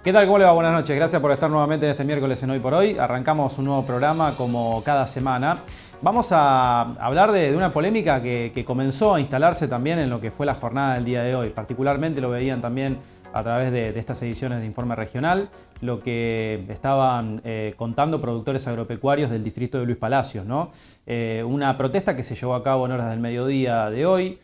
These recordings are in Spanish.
¿Qué tal? ¿Cómo le va? Buenas noches. Gracias por estar nuevamente en este miércoles en Hoy por Hoy. Arrancamos un nuevo programa como cada semana. Vamos a hablar de una polémica que comenzó a instalarse también en lo que fue la jornada del día de hoy. Particularmente lo veían también a través de estas ediciones de Informe Regional, lo que estaban contando productores agropecuarios del distrito de Luis Palacios, ¿no? Una protesta que se llevó a cabo en horas del mediodía de hoy,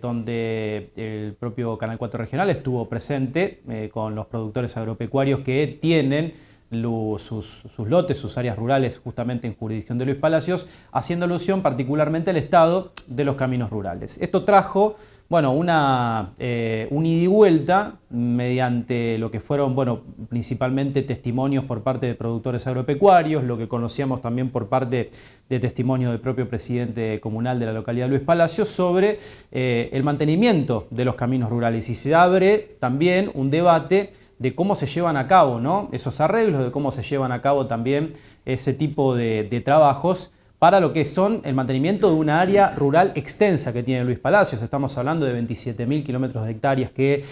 donde el propio Canal 4 Regional estuvo presente con los productores agropecuarios que tienen sus lotes, sus áreas rurales justamente en jurisdicción de Luis Palacios, haciendo alusión particularmente al estado de los caminos rurales. Esto trajo, bueno, un ida y vuelta mediante lo que fueron, bueno, principalmente testimonios por parte de productores agropecuarios, lo que conocíamos también por parte de testimonios del propio presidente comunal de la localidad de Luis Palacios sobre el mantenimiento de los caminos rurales. Y se abre también un debate de cómo se llevan a cabo, ¿no?, esos arreglos, de cómo se llevan a cabo también ese tipo de trabajos para lo que son el mantenimiento de una área rural extensa que tiene Luis Palacios. Estamos hablando de 27.000 kilómetros de hectáreas que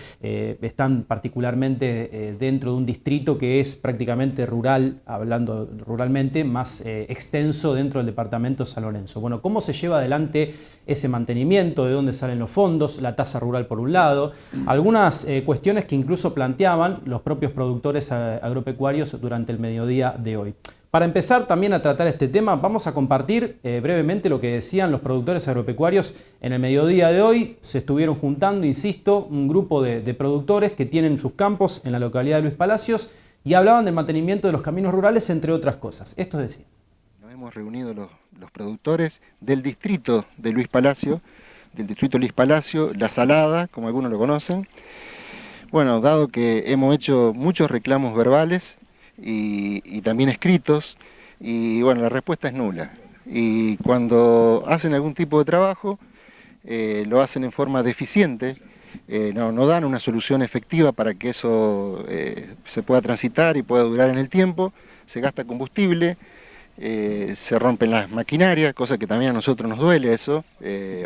están particularmente dentro de un distrito que es prácticamente rural, hablando ruralmente, más extenso dentro del departamento de San Lorenzo. Bueno, ¿cómo se lleva adelante ese mantenimiento? ¿De dónde salen los fondos? La tasa rural por un lado. Algunas cuestiones que incluso planteaban los propios productores agropecuarios durante el mediodía de hoy. Para empezar también a tratar este tema, vamos a compartir brevemente lo que decían los productores agropecuarios en el mediodía de hoy. Se estuvieron juntando, insisto, un grupo de productores que tienen sus campos en la localidad de Luis Palacios y hablaban del mantenimiento de los caminos rurales, entre otras cosas. Esto decía. Nos hemos reunido los productores del distrito de Luis Palacio, La Salada, como algunos lo conocen. Bueno, dado que hemos hecho muchos reclamos verbales y también escritos, y bueno, la respuesta es nula. Y cuando hacen algún tipo de trabajo, lo hacen en forma deficiente, no dan una solución efectiva para que eso se pueda transitar y pueda durar en el tiempo. Se gasta combustible, se rompen las maquinarias, cosa que también a nosotros nos duele eso,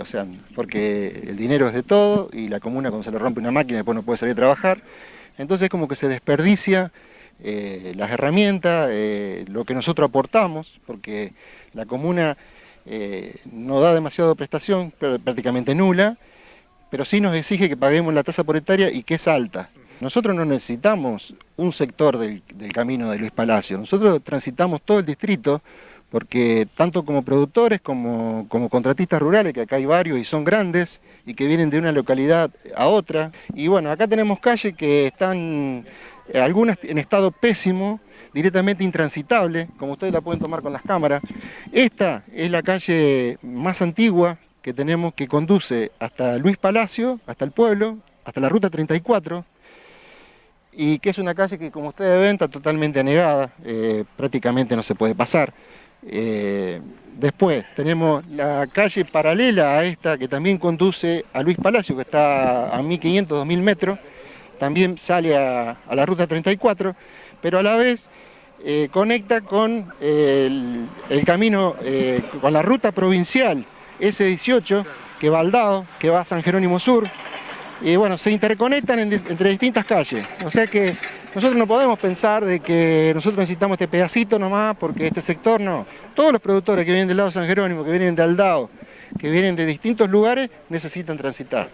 o sea, porque el dinero es de todo y la comuna cuando se le rompe una máquina después no puede salir a trabajar. Entonces como que se desperdicia las herramientas, lo que nosotros aportamos, porque la comuna no da demasiada prestación, prácticamente nula, pero sí nos exige que paguemos la tasa por hectárea y que es alta. Nosotros no necesitamos un sector del camino de Luis Palacio, nosotros transitamos todo el distrito, porque tanto como productores como contratistas rurales, que acá hay varios y son grandes, y que vienen de una localidad a otra, y bueno, acá tenemos calles que están algunas en estado pésimo, directamente intransitable, como ustedes la pueden tomar con las cámaras. Esta es la calle más antigua que tenemos, que conduce hasta Luis Palacio, hasta el pueblo, hasta la ruta 34, y que es una calle que, como ustedes ven, está totalmente anegada, prácticamente no se puede pasar. Después tenemos la calle paralela a esta, que también conduce a Luis Palacio, que está a 1.500, 2.000 metros, también sale a la ruta 34, pero a la vez conecta con el camino, con la ruta provincial S18, que va al Dao, que va a San Jerónimo Sur, y bueno, se interconectan entre distintas calles. O sea que nosotros no podemos pensar de que nosotros necesitamos este pedacito nomás, porque este sector no. Todos los productores que vienen del lado de San Jerónimo, que vienen de Aldao, que vienen de distintos lugares, necesitan transitar.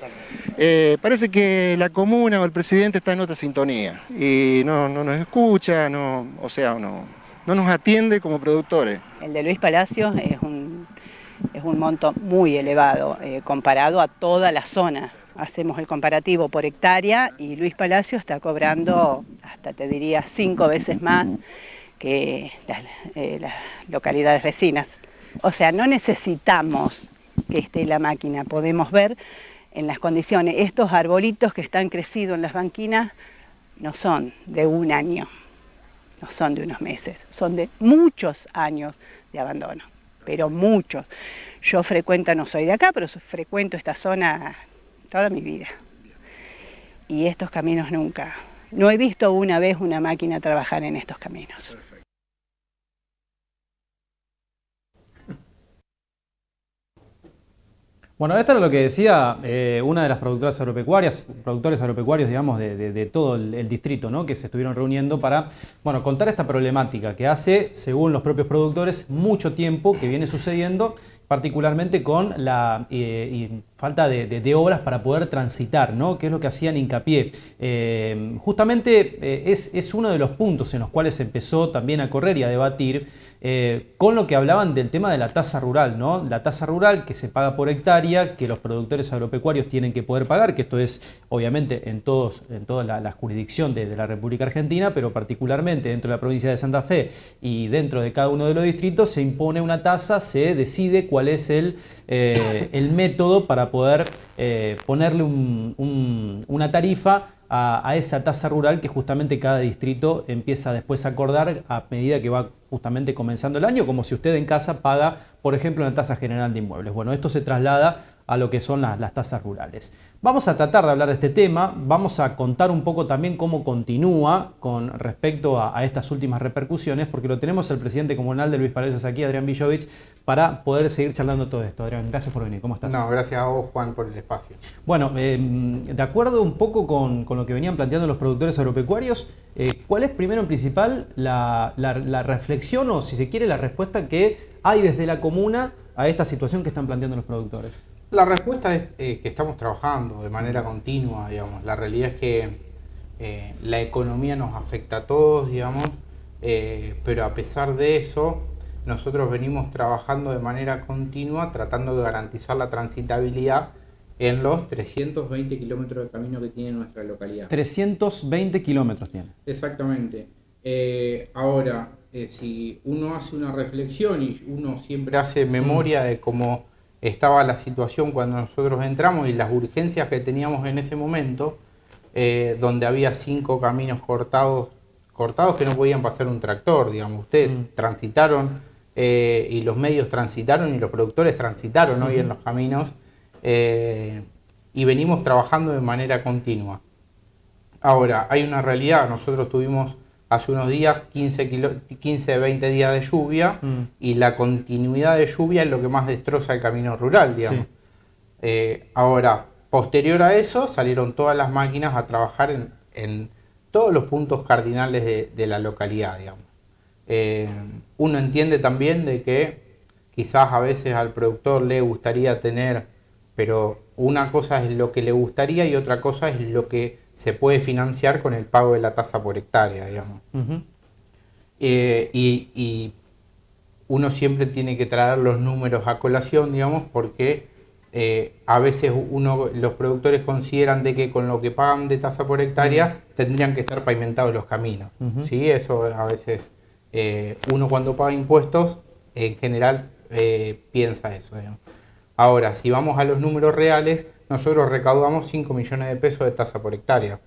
Parece que la comuna o el presidente está en otra sintonía y no nos escucha, no nos atiende como productores. El de Luis Palacios es un monto muy elevado comparado a toda la zona. Hacemos el comparativo por hectárea y Luis Palacio está cobrando hasta, te diría, 5 veces más que las localidades vecinas. O sea, no necesitamos que esté la máquina, podemos ver en las condiciones. Estos arbolitos que están crecidos en las banquinas no son de un año, no son de unos meses, son de muchos años de abandono, pero muchos. Yo no soy de acá, pero frecuento esta zona toda mi vida. Y estos caminos nunca. No he visto una vez una máquina trabajar en estos caminos. Bueno, esto era lo que decía una de las productores agropecuarios, digamos, de todo el distrito, ¿no? Que se estuvieron reuniendo para, bueno, contar esta problemática que hace, según los propios productores, mucho tiempo que viene sucediendo, particularmente con la falta de obras para poder transitar, ¿no? Que es lo que hacían hincapié. Justamente es uno de los puntos en los cuales se empezó también a correr y a debatir con lo que hablaban del tema de la tasa rural, ¿no? La tasa rural que se paga por hectárea, que los productores agropecuarios tienen que poder pagar, que esto es obviamente en toda la jurisdicción de la República Argentina, pero particularmente dentro de la provincia de Santa Fe y dentro de cada uno de los distritos se impone una tasa, se decide cuál es el método para poder ponerle una tarifa a esa tasa rural que justamente cada distrito empieza después a acordar a medida que va justamente comenzando el año, como si usted en casa paga, por ejemplo, una tasa general de inmuebles. Bueno, esto se traslada a lo que son las tasas rurales. Vamos a tratar de hablar de este tema, vamos a contar un poco también cómo continúa con respecto a estas últimas repercusiones, porque lo tenemos el presidente comunal de Luis Palacios aquí, Adrián Villovich, para poder seguir charlando todo esto. Adrián, gracias por venir. ¿Cómo estás? No, gracias a vos, Juan, por el espacio. Bueno, de acuerdo un poco con lo que venían planteando los productores agropecuarios, ¿cuál es primero en principal la reflexión o, si se quiere, la respuesta que hay desde la comuna a esta situación que están planteando los productores? La respuesta es que estamos trabajando de manera continua, digamos. La realidad es que la economía nos afecta a todos, digamos, pero a pesar de eso, nosotros venimos trabajando de manera continua tratando de garantizar la transitabilidad en los 320 kilómetros de camino que tiene nuestra localidad. 320 kilómetros tiene. Exactamente. Ahora, si uno hace una reflexión y uno siempre hace memoria de cómo estaba la situación cuando nosotros entramos y las urgencias que teníamos en ese momento, donde había 5 caminos cortados que no podían pasar un tractor, digamos. Ustedes transitaron y los medios transitaron y los productores transitaron hoy en los caminos y venimos trabajando de manera continua. Ahora, hay una realidad, nosotros tuvimos hace unos días 15-20 días de lluvia y la continuidad de lluvia es lo que más destroza el camino rural, digamos. Sí. Ahora, posterior a eso, salieron todas las máquinas a trabajar en todos los puntos cardinales de la localidad, digamos. Uno entiende también de que quizás a veces al productor le gustaría tener, pero una cosa es lo que le gustaría y otra cosa es lo que se puede financiar con el pago de la tasa por hectárea, digamos. Y uno siempre tiene que traer los números a colación, digamos, porque a veces los productores consideran de que con lo que pagan de tasa por hectárea tendrían que estar pavimentados los caminos. ¿Sí? Eso a veces uno cuando paga impuestos en general piensa eso, digamos. Ahora, si vamos a los números reales, nosotros recaudamos 5 millones de pesos de tasa por hectárea.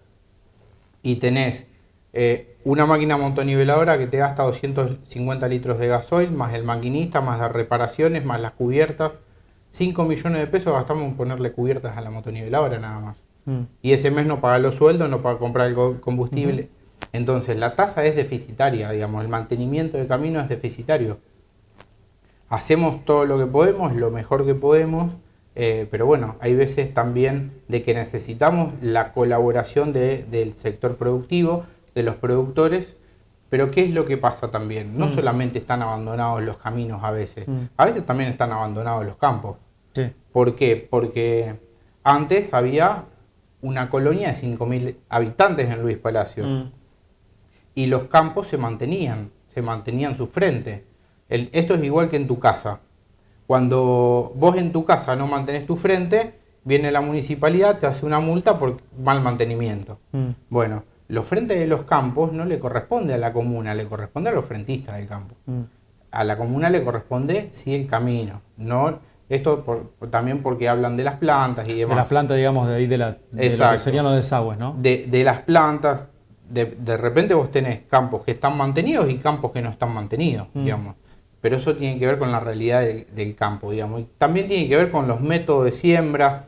Y tenés una máquina montoniveladora que te gasta 250 litros de gasoil, más el maquinista, más las reparaciones, más las cubiertas. 5 millones de pesos gastamos en ponerle cubiertas a la motoniveladora nada más. Y ese mes no paga los sueldos, no paga comprar el combustible. Entonces la tasa es deficitaria, digamos, el mantenimiento del camino es deficitario. Hacemos todo lo que podemos, lo mejor que podemos, pero bueno, hay veces también de que necesitamos la colaboración del sector productivo, de los productores, pero ¿qué es lo que pasa también? No solamente están abandonados los caminos a veces también están abandonados los campos. Sí. ¿Por qué? Porque antes había una colonia de 5.000 habitantes en Luis Palacio y los campos se mantenían sus frentes. Esto es igual que en tu casa. Cuando vos en tu casa no mantenés tu frente, viene la municipalidad, te hace una multa por mal mantenimiento. Bueno, los frentes de los campos no le corresponde a la comuna, le corresponde a los frentistas del campo. A la comuna le corresponde sí el camino. No, esto también porque hablan de las plantas y demás. De las plantas, digamos, de ahí de lo que serían los desagües, ¿no? De las plantas, de repente vos tenés campos que están mantenidos y campos que no están mantenidos, digamos. Pero eso tiene que ver con la realidad del campo, digamos. Y también tiene que ver con los métodos de siembra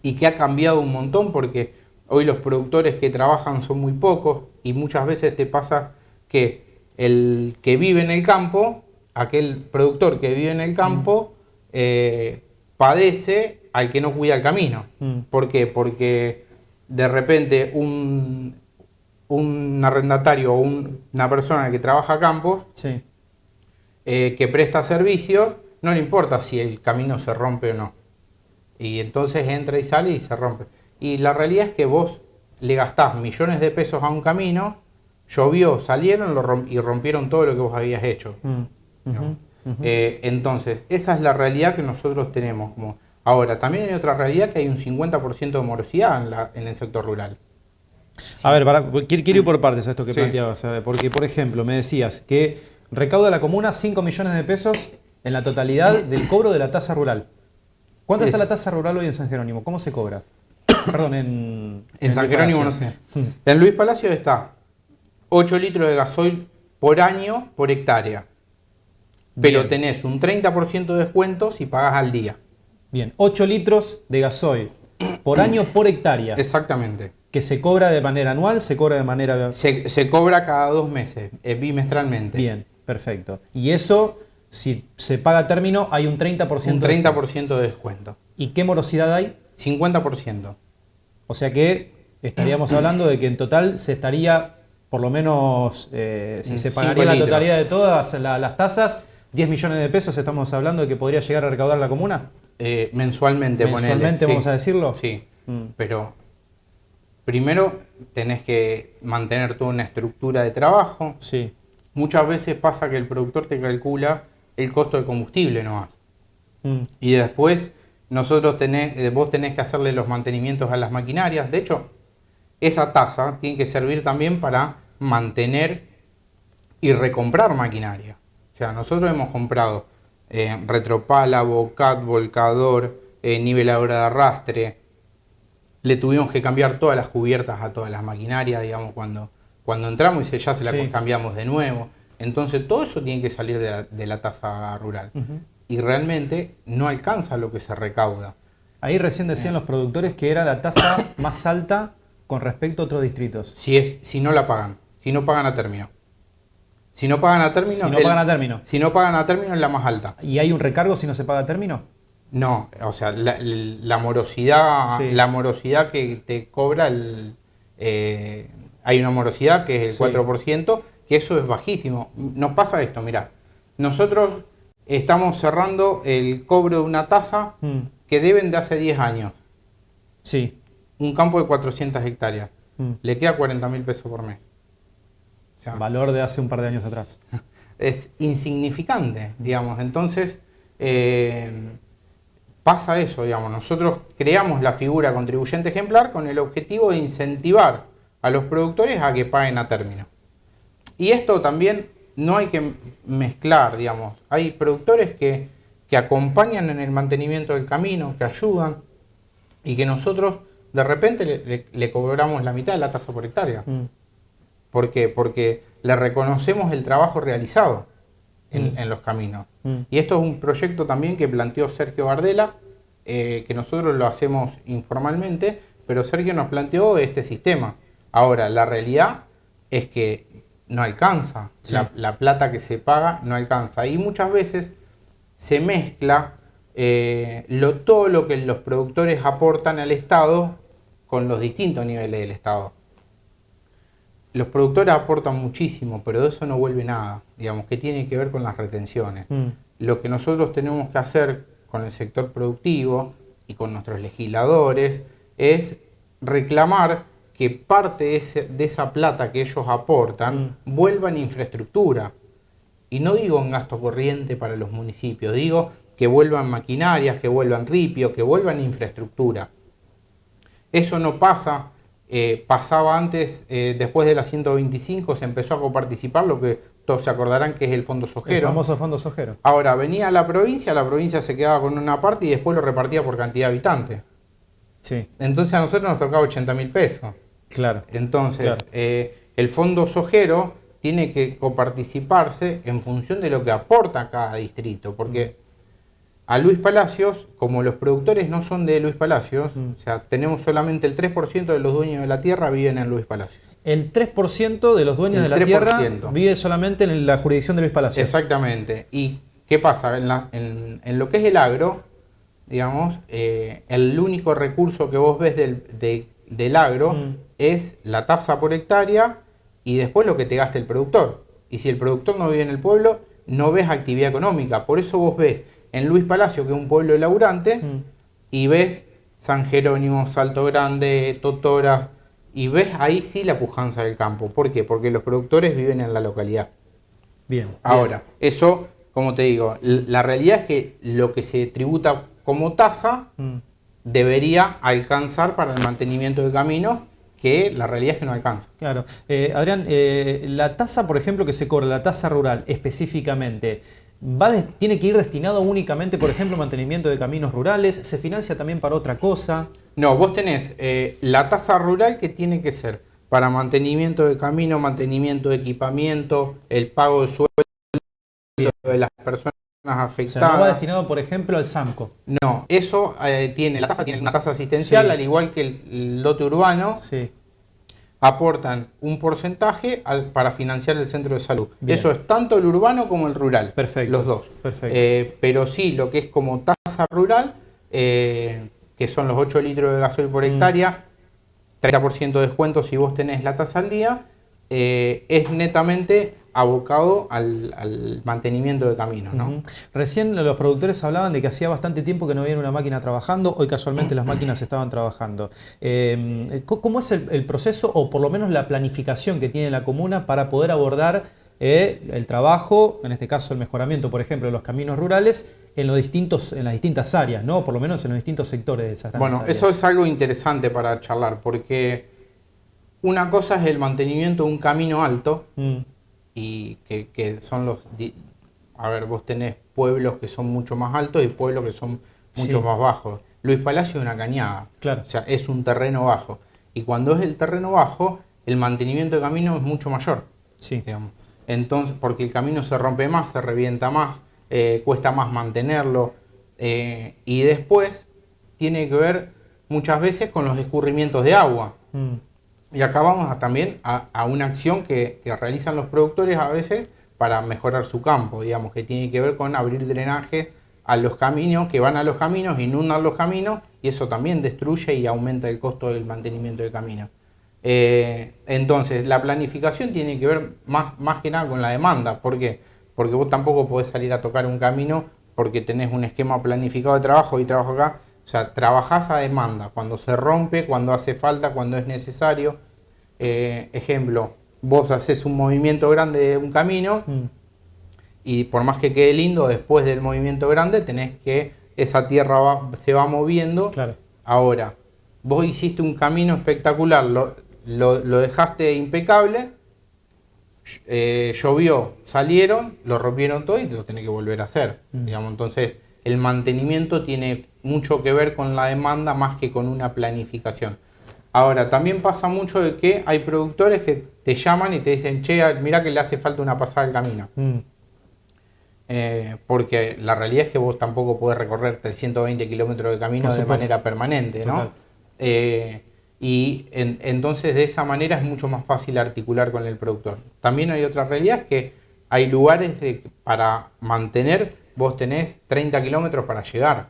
y que ha cambiado un montón porque hoy los productores que trabajan son muy pocos y muchas veces te pasa que el que vive en el campo, aquel productor que vive en el campo, padece al que no cuida el camino. ¿Por qué? Porque de repente un arrendatario o una persona que trabaja a campos, Sí. Que presta servicio, no le importa si el camino se rompe o no. Y entonces entra y sale y se rompe. Y la realidad es que vos le gastás millones de pesos a un camino, llovió, salieron y rompieron todo lo que vos habías hecho. ¿No? Entonces, esa es la realidad que nosotros tenemos. Ahora, también hay otra realidad, que hay un 50% de morosidad en el sector rural. A ver, quiero ir por partes a esto que Sí. planteabas, porque por ejemplo me decías que recauda la comuna 5 millones de pesos en la totalidad del cobro de la tasa rural. ¿Cuánto está la tasa rural hoy en San Jerónimo? ¿Cómo se cobra? Perdón, En San Jerónimo no sé. En Luis Palacio está 8 litros de gasoil por año por hectárea. Pero Bien. tenés un 30% de descuento si pagás al día. Bien, 8 litros de gasoil por año por hectárea. Exactamente. Que se cobra de manera anual, se cobra de manera... Se cobra cada 2 meses, bimestralmente. Bien, perfecto. Y eso, si se paga a término, hay un 30%. Un 30% de descuento. ¿Y qué morosidad hay? 50%. O sea que estaríamos hablando de que en total se estaría, por lo menos, si se 5 pagaría la litros. totalidad de todas las tasas, 10 millones de pesos estamos hablando de que podría llegar a recaudar la comuna. Mensualmente, Mensualmente, ponele, vamos a decirlo. Sí, Mm. pero primero tenés que mantener toda una estructura de trabajo. Sí. Muchas veces pasa que el productor te calcula el costo de combustible nomás. Mm. Y después vos tenés que hacerle los mantenimientos a las maquinarias. De hecho, esa tasa tiene que servir también para mantener y recomprar maquinaria. O sea, nosotros hemos comprado retropálavo, cat, volcador, niveladora de arrastre. Le tuvimos que cambiar todas las cubiertas a todas las maquinarias, digamos, cuando entramos y ya se las Sí. cambiamos de nuevo. Entonces todo eso tiene que salir de la tasa rural. Ujú. Y realmente no alcanza lo que se recauda. Ahí recién decían los productores que era la tasa más alta con respecto a otros distritos. Si no la pagan, si no pagan a término. Si no pagan a término, Si no pagan a término. Si no pagan a término es la más alta. ¿Y hay un recargo si no se paga a término? No, o sea, la morosidad, Sí. la morosidad que te cobra hay una morosidad que es el Sí. 4%, que eso es bajísimo. Nos pasa esto, mirá, nosotros estamos cerrando el cobro de una tasa que deben de hace 10 años. Sí. Un campo de 400 hectáreas. Mm. Le queda 40.000 pesos por mes. O sea, Valor de hace un par de años atrás. es insignificante, digamos. Entonces, pasa eso, digamos. Nosotros creamos la figura contribuyente ejemplar con el objetivo de incentivar a los productores a que paguen a término. Y esto también no hay que mezclar, digamos. Hay productores que acompañan en el mantenimiento del camino, que ayudan, y que nosotros de repente le cobramos la mitad de la tasa por hectárea. Mm. ¿Por qué? Porque le reconocemos el trabajo realizado en los caminos. Y esto es un proyecto también que planteó Sergio Bardella, que nosotros lo hacemos informalmente, pero Sergio nos planteó este sistema. Ahora, la realidad es que no alcanza, Sí. la plata que se paga no alcanza. Y muchas veces se mezcla todo lo que los productores aportan al Estado con los distintos niveles del Estado. Los productores aportan muchísimo, pero de eso no vuelve nada, digamos, que tiene que ver con las retenciones. Mm. Lo que nosotros tenemos que hacer con el sector productivo y con nuestros legisladores es reclamar que parte de esa plata que ellos aportan vuelva en infraestructura. Y no digo en gasto corriente para los municipios, digo que vuelvan maquinarias, que vuelvan ripio, que vuelvan infraestructura. Eso no pasa. Pasaba antes, después de la 125 se empezó a coparticipar lo que todos se acordarán que es el fondo El sojero. famoso fondo sojero. Ahora venía la provincia se quedaba con una parte y después lo repartía por cantidad de habitantes. Sí, Entonces a nosotros nos tocaba 80.000 pesos. claro. Entonces Claro. el fondo sojero tiene que coparticiparse en función de lo que aporta cada distrito, porque a Luis Palacios, como los productores no son de Luis Palacios, o sea, tenemos solamente el 3% de los dueños de la tierra viven en Luis Palacios. El 3% de los dueños El de la tierra 3%. vive solamente en la jurisdicción de Luis Palacios. Exactamente. ¿Y qué pasa? En lo que es el agro, digamos, el único recurso que vos ves del agro es la tasa por hectárea y después lo que te gasta el productor. Y si el productor no vive en el pueblo, no ves actividad económica. Por eso vos ves en Luis Palacio, que es un pueblo laburante, y ves San Jerónimo, Salto Grande, Totora, y ves ahí sí la pujanza del campo. ¿Por qué? Porque los productores viven en la localidad. Bien. Ahora, eso, como te digo, la realidad es que lo que se tributa como tasa debería alcanzar para el mantenimiento de caminos, que la realidad es que no alcanza. Claro. Adrián, la tasa, por ejemplo, que se cobra, la tasa rural específicamente, ¿tiene que ir destinado únicamente, por ejemplo, a mantenimiento de caminos rurales? ¿Se financia también para otra cosa? No, vos tenés la tasa rural que tiene que ser para mantenimiento de camino, mantenimiento de equipamiento, el pago de sueldo de las personas afectadas. O sea, no va destinado, por ejemplo, al SAMCO. No, eso la tasa tiene una tasa asistencial, Sí. al igual que el lote urbano. Sí. Aportan un porcentaje para financiar el centro de salud. Bien. Eso es tanto el urbano como el rural. Perfecto. Los dos. Perfecto. Pero sí, lo que es como tasa rural, que son los 8 litros de gasoil por hectárea, 30% de descuento si vos tenés la tasa al día, es netamente abocado al mantenimiento de caminos, ¿no? Recién los productores hablaban de que hacía bastante tiempo que no había una máquina trabajando, hoy casualmente las máquinas estaban trabajando. ¿Cómo es el proceso o por lo menos la planificación que tiene la comuna para poder abordar el trabajo, en este caso el mejoramiento, por ejemplo, de los caminos rurales en las distintas áreas, ¿no? Por lo menos en los distintos sectores de esas grandes áreas? Eso es algo interesante para charlar, porque una cosa es el mantenimiento de un camino alto, y que son a ver, vos tenés pueblos que son mucho más altos y pueblos que son mucho más bajos. Luis Palacio es una cañada, claro. O sea, es un terreno bajo. Y cuando es el terreno bajo, el mantenimiento de camino es mucho mayor. Sí. Digamos. Entonces, porque el camino se rompe más, se revienta más, cuesta más mantenerlo. Y después tiene que ver muchas veces con los escurrimientos de agua. Y acá vamos también a una acción que realizan los productores a veces para mejorar su campo, digamos, que tiene que ver con abrir drenaje a los caminos, que van a los caminos, inundan los caminos, y eso también destruye y aumenta el costo del mantenimiento de caminos. Entonces, la planificación tiene que ver más que nada con la demanda. ¿Por qué? Porque vos tampoco podés salir a tocar un camino porque tenés un esquema planificado de trabajo y trabajo acá. O sea, trabajás a demanda, cuando se rompe, cuando hace falta, cuando es necesario. Ejemplo, vos haces un movimiento grande de un camino y por más que quede lindo, después del movimiento grande tenés que esa tierra se va moviendo. Claro. Ahora, vos hiciste un camino espectacular, lo dejaste impecable, llovió, salieron, lo rompieron todo y lo tenés que volver a hacer. Digamos, entonces, el mantenimiento tiene mucho que ver con la demanda más que con una planificación. Ahora, también pasa mucho de que hay productores que te llaman y te dicen, che, mirá que le hace falta una pasada al camino. Porque la realidad es que vos tampoco podés recorrer 320 kilómetros de camino de manera permanente, ¿no? Entonces de esa manera es mucho más fácil articular con el productor. También hay otra realidad, es que hay lugares para mantener, vos tenés 30 kilómetros para llegar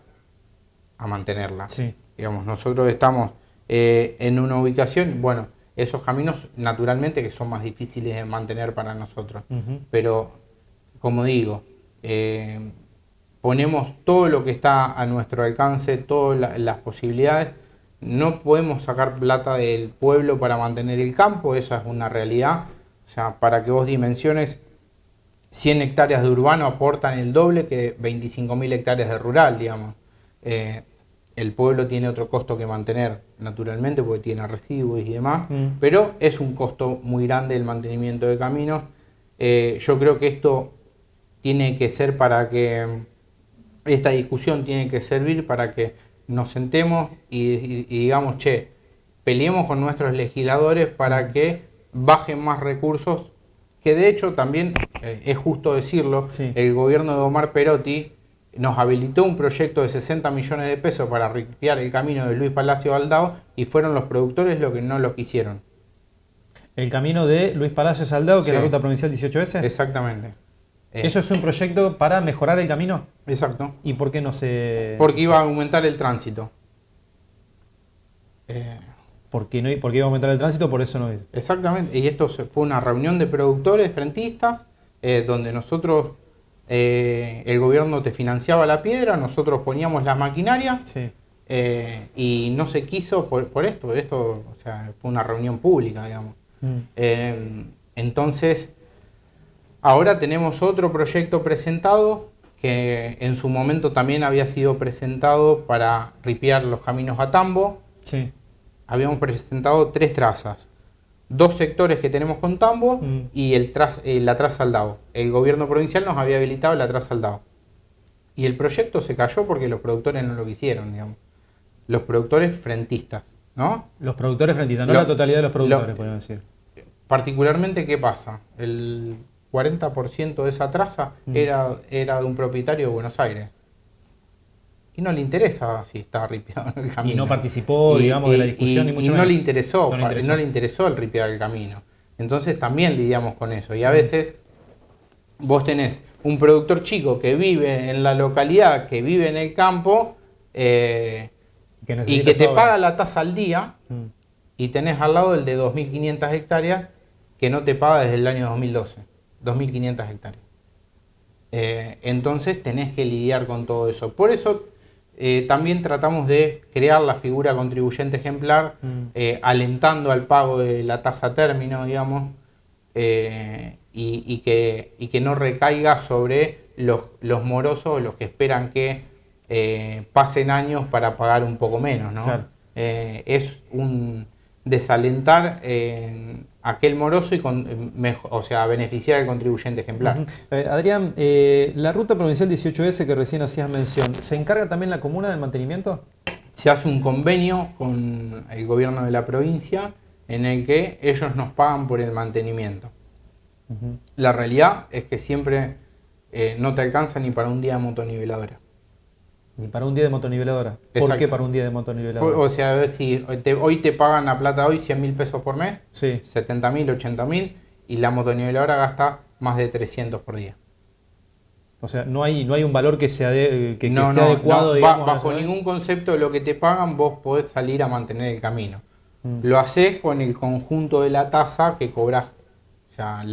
a mantenerla. Sí. Digamos, nosotros estamos en una ubicación, bueno, esos caminos naturalmente que son más difíciles de mantener para nosotros. Pero, como digo, ponemos todo lo que está a nuestro alcance, todas las posibilidades. No podemos sacar plata del pueblo para mantener el campo, esa es una realidad. O sea, para que vos dimensiones, 100 hectáreas de urbano aportan el doble que 25.000 hectáreas de rural, digamos. El pueblo tiene otro costo que mantener, naturalmente, porque tiene residuos y demás, pero es un costo muy grande el mantenimiento de caminos. Yo creo que esto tiene que ser esta discusión tiene que servir para que nos sentemos y digamos, che, peleemos con nuestros legisladores para que bajen más recursos, que de hecho también, es justo decirlo, el gobierno de Omar Perotti nos habilitó un proyecto de 60 millones de pesos para limpiar el camino de Luis Palacio Aldao y fueron los productores los que no lo quisieron. El camino de Luis Palacio Aldao, que es la ruta provincial 18S. Exactamente. ¿Eso es un proyecto para mejorar el camino? Exacto. ¿Y por qué no se...? Porque iba a aumentar el tránsito. Porque iba a aumentar el tránsito, por eso no es. Exactamente. Y esto fue una reunión de productores frentistas, donde nosotros, el gobierno te financiaba la piedra, nosotros poníamos la maquinaria, Sí. y no se quiso por esto. Esto, o sea, fue una reunión pública, digamos. Entonces, ahora tenemos otro proyecto presentado, que en su momento también había sido presentado para ripiar los caminos a tambo. Sí. Habíamos presentado 3 trazas, 2 sectores que tenemos con tambo y la traza al DAO. El gobierno provincial nos había habilitado la traza al DAO. Y el proyecto se cayó porque los productores no lo quisieron, digamos. Los productores frentistas, ¿no? Los productores frentistas, no la totalidad de los productores, podemos decir. Particularmente, ¿qué pasa? El 40% de esa traza era de un propietario de Buenos Aires. Y no le interesa si está ripiado en el camino. Y no participó, digamos, de la discusión, ni mucho menos. No le interesó, No le interesó el ripiar el camino. Entonces también lidiamos con eso. Y a veces vos tenés un productor chico que vive en la localidad, que vive en el campo, y que te paga la tasa al día, y tenés al lado el de 2.500 hectáreas que no te paga desde el año 2012. 2.500 hectáreas. Entonces tenés que lidiar con todo eso. Por eso también tratamos de crear la figura contribuyente ejemplar, alentando al pago de la tasa término, digamos, y que no recaiga sobre los morosos, los que esperan que pasen años para pagar un poco menos, ¿no? Claro. Es un desalentar aquel moroso y beneficiar al contribuyente ejemplar. Adrián, la ruta provincial 18S que recién hacías mención, ¿se encarga también la comuna del mantenimiento? Se hace un convenio con el gobierno de la provincia en el que ellos nos pagan por el mantenimiento. La realidad es que siempre no te alcanza ni para un día de motoniveladora. Ni para un día de motoniveladora. ¿Por Exacto. qué para un día de motoniveladora? O sea, a ver si hoy te pagan la plata hoy 100.000 pesos por mes, Sí. 70.000, 80.000, y la motoniveladora gasta más de 300 por día. O sea, no hay un valor que sea que esté No, adecuado, digamos, bajo ¿no? ningún concepto de lo que te pagan vos podés salir a mantener el camino. Lo haces con el conjunto de la tasa que cobrás. O sea,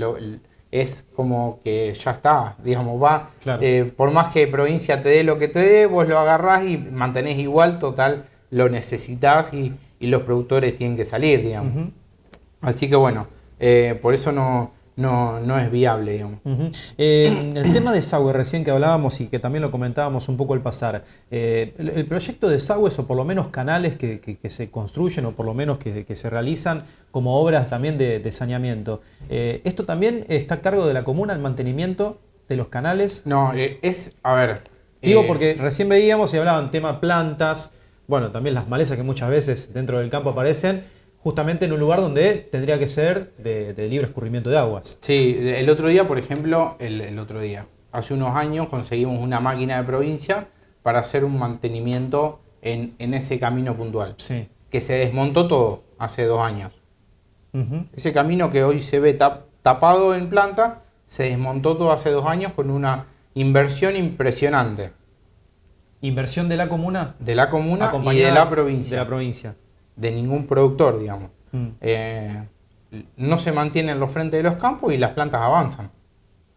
es como que ya está, digamos, va. Claro. Por más que provincia te dé lo que te dé, vos lo agarrás y mantenés igual, total, lo necesitas y los productores tienen que salir, digamos. Así que bueno, por eso no es viable, digamos. El tema de desagüe recién que hablábamos y que también lo comentábamos un poco al pasar, el proyecto de desagües o por lo menos canales que se construyen o por lo menos que se realizan como obras también de saneamiento, ¿esto también está a cargo de la comuna, el mantenimiento de los canales? No, a ver... Digo porque recién veíamos y hablaban tema plantas, bueno, también las malezas que muchas veces dentro del campo aparecen, justamente en un lugar donde tendría que ser de libre escurrimiento de aguas. Sí, el otro día, por ejemplo, hace unos años conseguimos una máquina de provincia para hacer un mantenimiento en ese camino puntual. Sí. Que se desmontó todo hace 2 años. Ese camino que hoy se ve tapado en planta, se desmontó todo hace 2 años con una inversión impresionante. ¿Inversión de la comuna? De la comuna y Acompañada de la provincia. De la provincia. De ningún productor, digamos. No se mantienen los frentes de los campos y las plantas avanzan,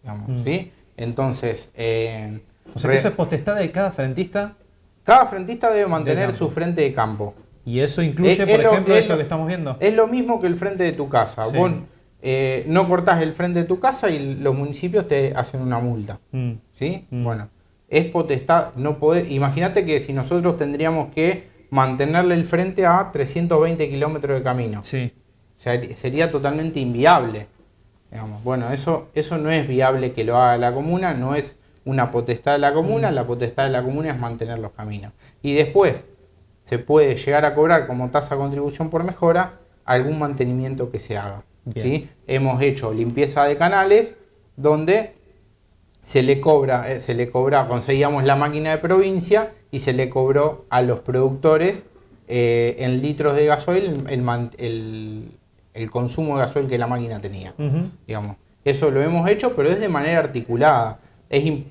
digamos, ¿sí? Entonces... o sea que eso es potestad de cada frentista. Cada frentista debe mantener su frente de campo. Y eso incluye, por ejemplo, esto que estamos viendo. Es lo mismo que el frente de tu casa. Sí. Vos no cortás el frente de tu casa y los municipios te hacen una multa. ¿Sí? Bueno, es potestad, no podés... Imagínate que si nosotros tendríamos que mantenerle el frente a 320 kilómetros de camino. Sí. O sea, sería totalmente inviable. Digamos. Bueno, eso no es viable que lo haga la comuna, no es una potestad de la comuna, la potestad de la comuna es mantener los caminos. Y después se puede llegar a cobrar como tasa de contribución por mejora algún mantenimiento que se haga. ¿Sí? Hemos hecho limpieza de canales donde se le cobra, conseguíamos la máquina de provincia y se le cobró a los productores en litros de gasoil el consumo de gasoil que la máquina tenía. Digamos. Eso lo hemos hecho, pero es de manera articulada.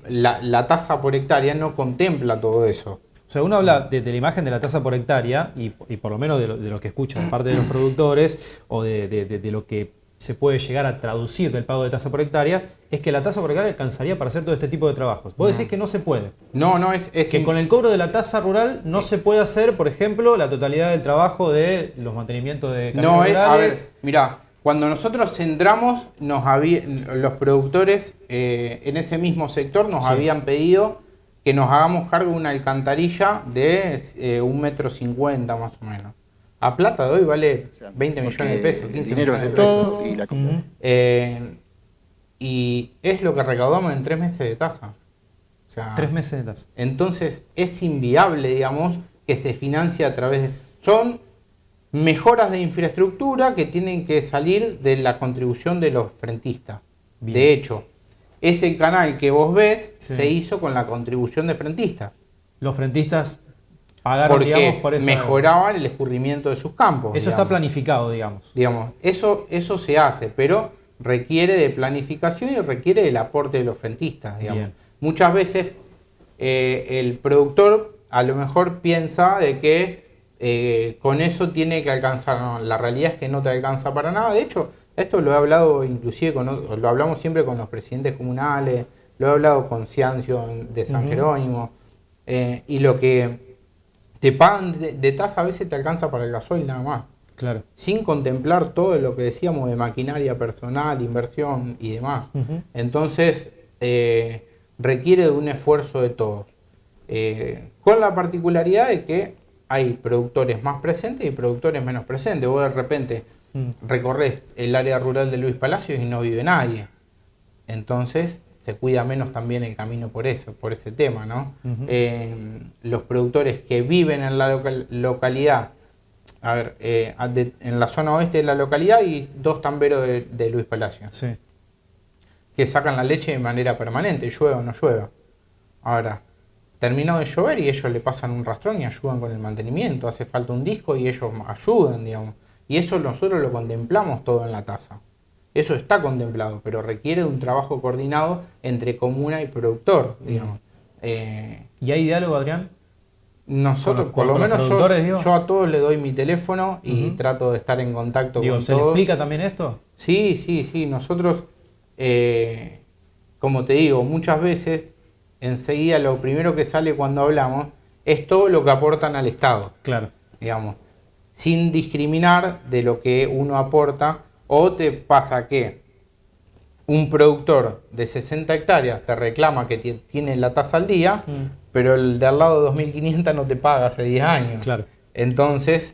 La tasa por hectárea no contempla todo eso. O sea, uno habla de la imagen de la tasa por hectárea y por lo menos de lo que escucha de parte de los productores o de lo que se puede llegar a traducir del pago de tasa por hectáreas, es que la tasa por hectárea alcanzaría para hacer todo este tipo de trabajos. Vos decís que no se puede. No, es que con el cobro de la tasa rural no se puede hacer, por ejemplo, la totalidad del trabajo de los mantenimientos de caminos rurales. A ver, mirá, cuando nosotros entramos, los productores en ese mismo sector nos habían pedido que nos hagamos cargo de una alcantarilla de 1,50 m más o menos. A plata de hoy vale 20 millones de pesos, 15 el dinero es de millones de todo pesos. y la Y es lo que recaudamos en 3 meses de tasa. O sea, 3 meses de tasa. entonces es inviable, digamos, que se financie a través de... Son mejoras de infraestructura que tienen que salir de la contribución de los frentistas. Bien. De hecho, ese canal que vos ves Sí. se hizo con la contribución de frentistas. Los frentistas pagaron, Porque digamos, por eso. mejoraban el escurrimiento de sus campos. Eso digamos. está planificado, digamos. Eso se hace, pero requiere de planificación y requiere del aporte de los frentistas. Digamos. Bien. Muchas veces el productor a lo mejor piensa de que con eso tiene que alcanzar. No, la realidad es que no te alcanza para nada. De hecho, esto lo he hablado inclusive lo hablamos siempre con los presidentes comunales, lo he hablado con Ciancio de San Jerónimo, y lo que te pagan de tasa a veces te alcanza para el gasoil nada más. Claro. Sin contemplar todo lo que decíamos de maquinaria personal, inversión y demás. Entonces, requiere de un esfuerzo de todos. Con la particularidad de que hay productores más presentes y productores menos presentes. Vos de repente recorres el área rural de Luis Palacios y no vive nadie. Entonces, se cuida menos también el camino por ese tema, ¿no? Los productores que viven en la localidad, a ver, en la zona oeste de la localidad hay 2 tamberos de Luis Palacio, Sí. que sacan la leche de manera permanente, llueva o no llueva. Ahora, terminó de llover y ellos le pasan un rastrón y ayudan con el mantenimiento, hace falta un disco y ellos ayudan, digamos. Y eso nosotros lo contemplamos todo en la tasa. Eso está contemplado, pero requiere de un trabajo coordinado entre comuna y productor, digamos. ¿Y hay diálogo, Adrián? Nosotros, con por lo los menos productores, digo. yo a todos les doy mi teléfono y trato de estar en contacto Digo, con ¿se le todos. explica también esto? Sí. Nosotros, como te digo, muchas veces, enseguida lo primero que sale cuando hablamos es todo lo que aportan al Estado, Claro. digamos, sin discriminar de lo que uno aporta. O te pasa que un productor de 60 hectáreas te reclama que tiene la tasa al día, pero el de al lado de 2.500 no te paga hace 10 años. Claro. Entonces,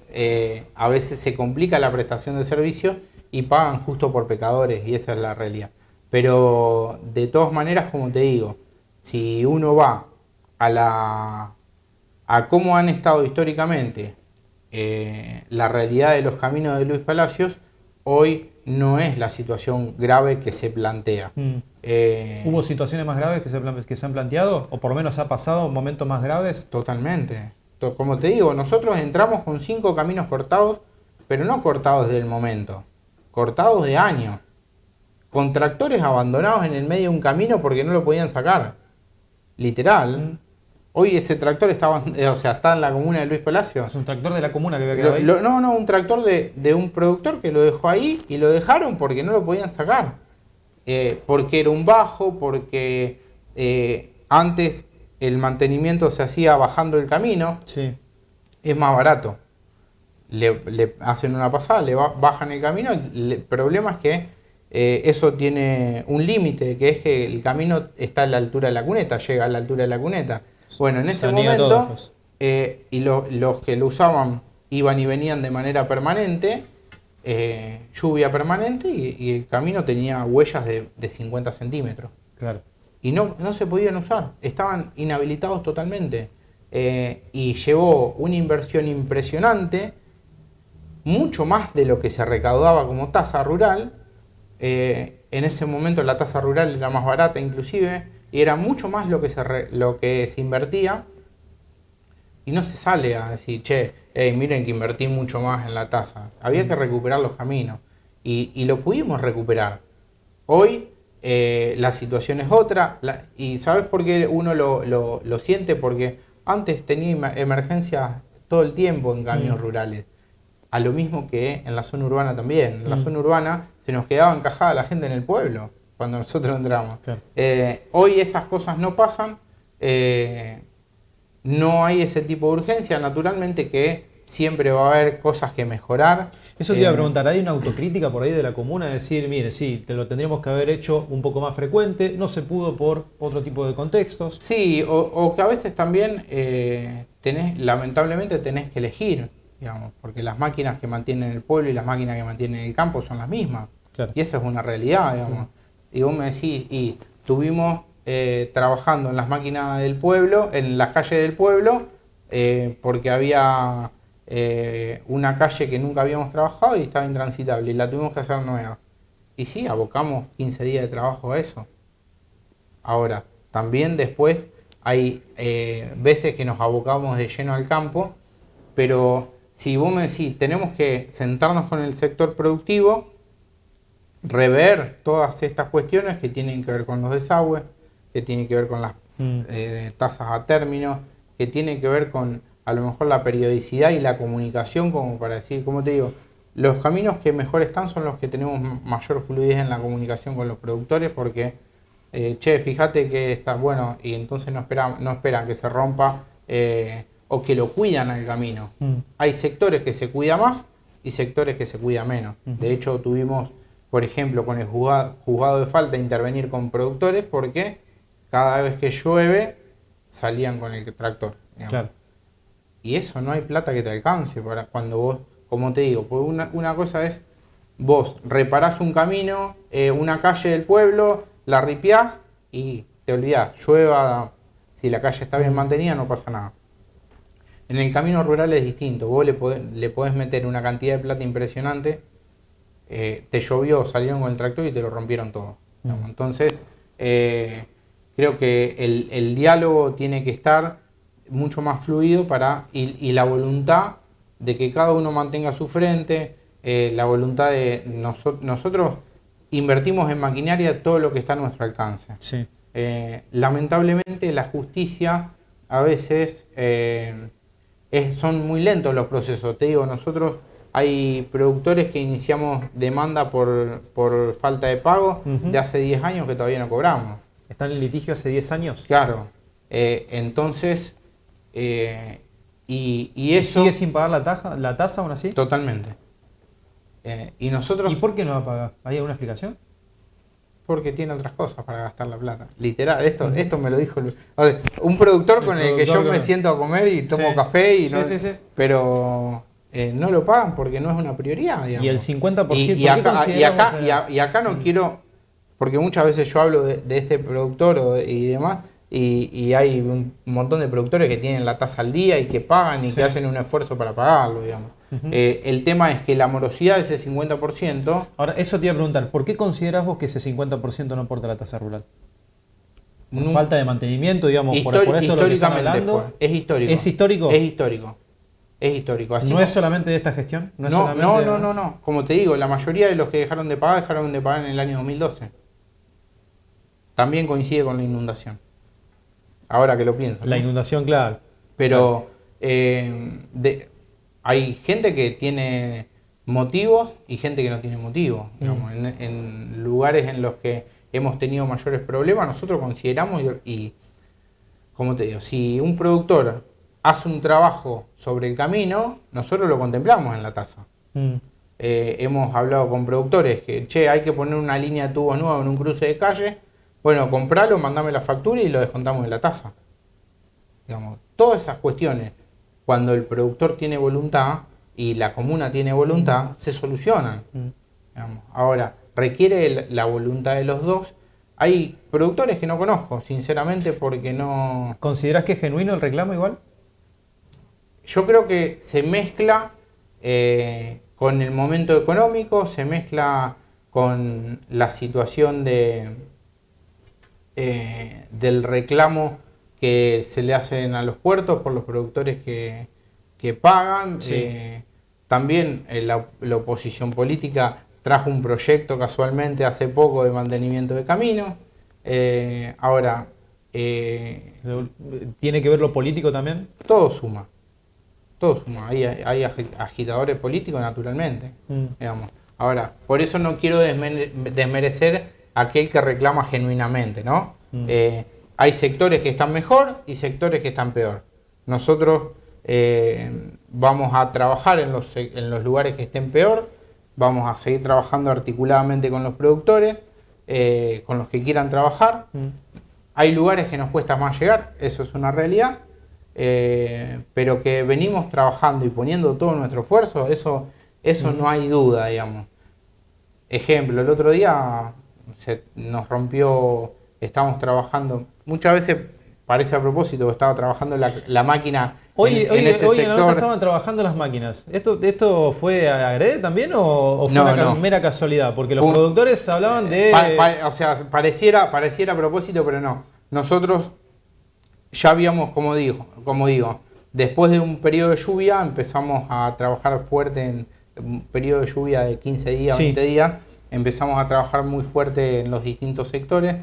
a veces se complica la prestación de servicios y pagan justo por pecadores, y esa es la realidad. Pero de todas maneras, como te digo, si uno va a cómo han estado históricamente la realidad de los caminos de Luis Palacios, hoy no es la situación grave que se plantea. ¿Hubo situaciones más graves que se han planteado? ¿O por lo menos ha pasado momentos más graves? Totalmente. Como te digo, nosotros entramos con 5 caminos cortados, pero no cortados del momento, cortados de años. Con tractores abandonados en el medio de un camino porque no lo podían sacar. Literal. Hoy ese tractor está en la comuna de Luis Palacio. Es un tractor de la comuna que había quedado ahí. No, un tractor de un productor que lo dejó ahí y lo dejaron porque no lo podían sacar. Porque era un bajo, porque antes el mantenimiento se hacía bajando el camino. Sí. Es más barato. Le hacen una pasada, bajan el camino. El problema es que eso tiene un límite, que es que el camino está a la altura de la cuneta, llega a la altura de la cuneta. Bueno, en ese momento, todo, pues. y los que lo usaban iban y venían de manera permanente, lluvia permanente, y el camino tenía huellas de 50 centímetros. Claro. Y no se podían usar, estaban inhabilitados totalmente. Y llevó una inversión impresionante, mucho más de lo que se recaudaba como tasa rural. En ese momento la tasa rural era más barata inclusive, y era mucho más lo que se invertía, y no se sale a decir, che, miren que invertí mucho más en la tasa. Había que recuperar los caminos, y lo pudimos recuperar. Hoy la situación es otra, y ¿sabes por qué uno lo siente? Porque antes tenía emergencias todo el tiempo en caminos rurales, a lo mismo que en la zona urbana también. En la zona urbana se nos quedaba encajada la gente en el pueblo cuando nosotros entramos. Claro. Hoy esas cosas no pasan, no hay ese tipo de urgencia, naturalmente que siempre va a haber cosas que mejorar. Eso te iba a preguntar, ¿hay una autocrítica por ahí de la comuna de decir, mire, sí, te lo tendríamos que haber hecho un poco más frecuente, no se pudo por otro tipo de contextos? Sí, o que a veces también lamentablemente tenés que elegir, digamos, porque las máquinas que mantienen el pueblo y las máquinas que mantienen el campo son las mismas. Claro. Y esa es una realidad, digamos. Y vos me decís, y tuvimos trabajando en las máquinas del pueblo, en las calles del pueblo, porque había una calle que nunca habíamos trabajado y estaba intransitable y la tuvimos que hacer nueva. Y sí, abocamos 15 días de trabajo a eso. Ahora, también después hay veces que nos abocamos de lleno al campo, pero si vos me decís, tenemos que sentarnos con el sector productivo, rever todas estas cuestiones que tienen que ver con los desagües, que tienen que ver con las tasas a término, que tienen que ver con a lo mejor la periodicidad y la comunicación, como para decir, como te digo, los caminos que mejor están son los que tenemos mayor fluidez en la comunicación con los productores, porque fíjate que está bueno, y entonces no esperan que se rompa o que lo cuidan al camino. Hay sectores que se cuida más y sectores que se cuida menos. De hecho, tuvimos, por ejemplo, con el juzgado de falta, intervenir con productores porque cada vez que llueve salían con el tractor. Claro. Y eso no hay plata que te alcance para cuando vos, como te digo, pues una cosa es vos reparás un camino, una calle del pueblo, la ripiás y te olvidás, llueva, si la calle está bien mantenida no pasa nada. En el camino rural es distinto, vos le podés meter una cantidad de plata impresionante, te llovió, salieron con el tractor y te lo rompieron todo. Entonces, creo que el diálogo tiene que estar mucho más fluido y la voluntad de que cada uno mantenga su frente, la voluntad de nosotros invertimos en maquinaria todo lo que está a nuestro alcance. Sí. Lamentablemente la justicia a veces son muy lentos los procesos. Te digo, nosotros hay productores que iniciamos demanda por falta de pago de hace 10 años que todavía no cobramos. ¿Están en litigio hace 10 años? Claro. Entonces, y eso... ¿Sigue sin pagar la tasa aún así? Totalmente. Y nosotros... ¿Y por qué no va a pagar? ¿Hay alguna explicación? Porque tiene otras cosas para gastar la plata. Literal, esto me lo dijo un productor con el que yo me siento a comer y tomo café, y pero no lo pagan porque no es una prioridad. Digamos. Y el 50%... Y acá no quiero, porque muchas veces yo hablo de este productor y demás, y hay un montón de productores que tienen la tasa al día y que pagan y que hacen un esfuerzo para pagarlo, digamos. El tema es que la morosidad de ese 50%... Ahora, eso te iba a preguntar, ¿por qué considerás vos que ese 50% no aporta la tasa rural? ¿Por falta de mantenimiento, digamos, por esto lo que están hablando? Es histórico. ¿Es histórico? Es histórico. Es histórico. Así ¿No es solamente de esta gestión? No. Como te digo, la mayoría de los que dejaron de pagar en el año 2012. También coincide con la inundación. Ahora que lo pienso. La inundación, claro. Pero hay gente que tiene motivos y gente que no tiene motivos. Digamos, en lugares en los que hemos tenido mayores problemas, nosotros consideramos y como te digo, si un productor hace un trabajo sobre el camino, nosotros lo contemplamos en la tasa. Hemos hablado con productores que, hay que poner una línea de tubos nueva en un cruce de calle. Bueno, compralo, mandame la factura y lo descontamos en la tasa. Digamos, todas esas cuestiones, cuando el productor tiene voluntad y la comuna tiene voluntad, se solucionan. Digamos. Ahora, requiere la voluntad de los dos. Hay productores que no conozco, sinceramente, porque no... ¿Considerás que es genuino el reclamo igual? Yo creo que se mezcla con el momento económico, se mezcla con la situación del reclamo que se le hacen a los puertos por los productores que pagan. También la oposición política trajo un proyecto casualmente hace poco de mantenimiento de camino. Ahora, ¿tiene que ver lo político también? todo suma. Todo suma. Hay agitadores políticos naturalmente. Digamos. Ahora, por eso no quiero desmerecer a aquel que reclama genuinamente, ¿no? Hay sectores que están mejor y sectores que están peor. Nosotros vamos a trabajar en los lugares que estén peor, vamos a seguir trabajando articuladamente con los productores, con los que quieran trabajar. Hay lugares que nos cuesta más llegar, eso es una realidad, pero que venimos trabajando y poniendo todo nuestro esfuerzo, eso no hay duda, digamos. Ejemplo, el otro día nos rompió, estábamos trabajando, muchas veces parece a propósito que estaba trabajando la máquina Hoy en ese en la nota sector. estaban trabajando las máquinas. ¿Esto fue adrede también o fue una mera casualidad? Porque los productores hablaban de... O sea, pareciera a propósito, pero no. Nosotros ya habíamos, como digo, después de un periodo de lluvia empezamos a trabajar fuerte en un periodo de lluvia de 15 días, Sí. 20 días, empezamos a trabajar muy fuerte en los distintos sectores.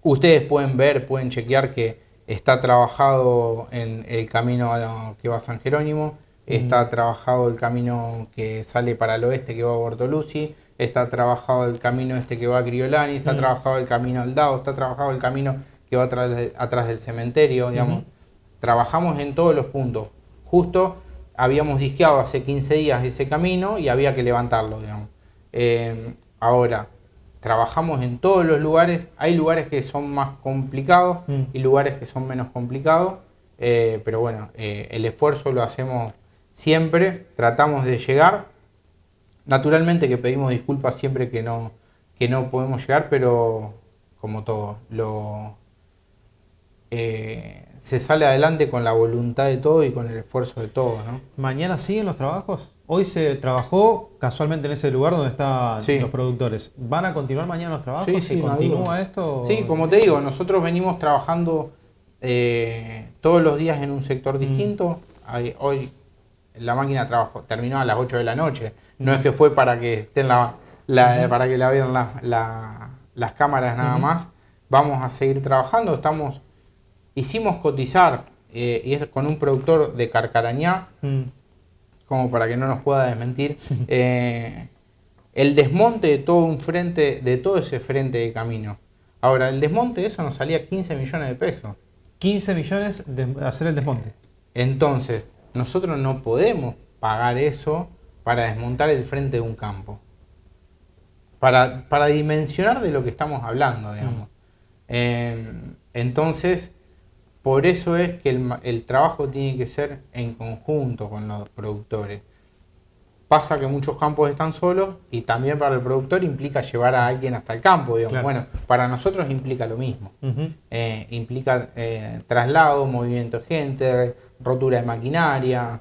Ustedes pueden chequear que está trabajado en el camino que va a San Jerónimo, está trabajado el camino que sale para el oeste que va a Bortoluzzi, está trabajado el camino este que va a Griolani, está trabajado el camino al Dao, está trabajado el camino que va atrás del cementerio, digamos. Trabajamos en todos los puntos. Justo habíamos disqueado hace 15 días ese camino y había que levantarlo, digamos. Ahora, trabajamos en todos los lugares, hay lugares que son más complicados y lugares que son menos complicados, pero bueno, el esfuerzo lo hacemos siempre, tratamos de llegar. Naturalmente que pedimos disculpas siempre que no podemos llegar, pero como todo, se sale adelante con la voluntad de todo y con el esfuerzo de todos, ¿no? ¿Mañana siguen los trabajos? Hoy se trabajó casualmente en ese lugar donde están Sí. los productores. ¿Van a continuar mañana los trabajos? Sí, ¿Se no continúa duda. esto? Sí, como te digo, nosotros venimos trabajando todos los días en un sector distinto. Hoy la máquina terminó a las 8 de la noche. No es que fue para que estén para que la vean las cámaras nada más. Vamos a seguir trabajando. Hicimos cotizar y es con un productor de Carcarañá, como para que no nos pueda desmentir, el desmonte de todo ese frente de camino. Ahora, el desmonte de eso nos salía 15 millones de pesos. 15 millones de hacer el desmonte. Entonces, nosotros no podemos pagar eso para desmontar el frente de un campo. Para dimensionar de lo que estamos hablando, digamos. Entonces, por eso es que el trabajo tiene que ser en conjunto con los productores. Pasa que muchos campos están solos y también para el productor implica llevar a alguien hasta el campo, digamos. Claro. Bueno, para nosotros implica lo mismo. Implica traslado, movimiento de gente, rotura de maquinaria.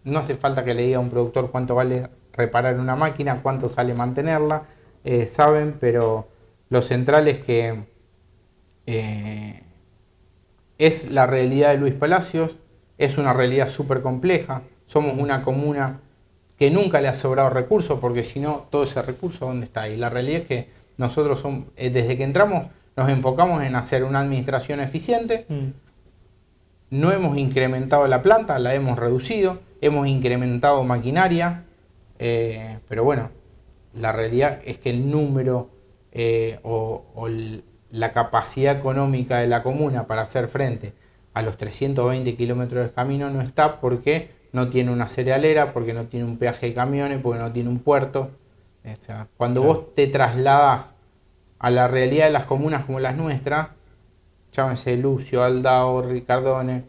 No hace falta que le diga a un productor cuánto vale reparar una máquina, cuánto sale mantenerla. Saben, pero lo central es que es la realidad de Luis Palacios, es una realidad súper compleja. Somos una comuna que nunca le ha sobrado recursos, porque si no, todo ese recurso, ¿dónde está? Y la realidad es que nosotros desde que entramos nos enfocamos en hacer una administración eficiente. No hemos incrementado la planta, la hemos reducido, hemos incrementado maquinaria, pero bueno, la realidad es que el número la capacidad económica de la comuna para hacer frente a los 320 kilómetros de camino no está, porque no tiene una cerealera, porque no tiene un peaje de camiones, porque no tiene un puerto. O sea, cuando vos te trasladás a la realidad de las comunas como las nuestras, llámese Lucio, Aldao, Ricardone,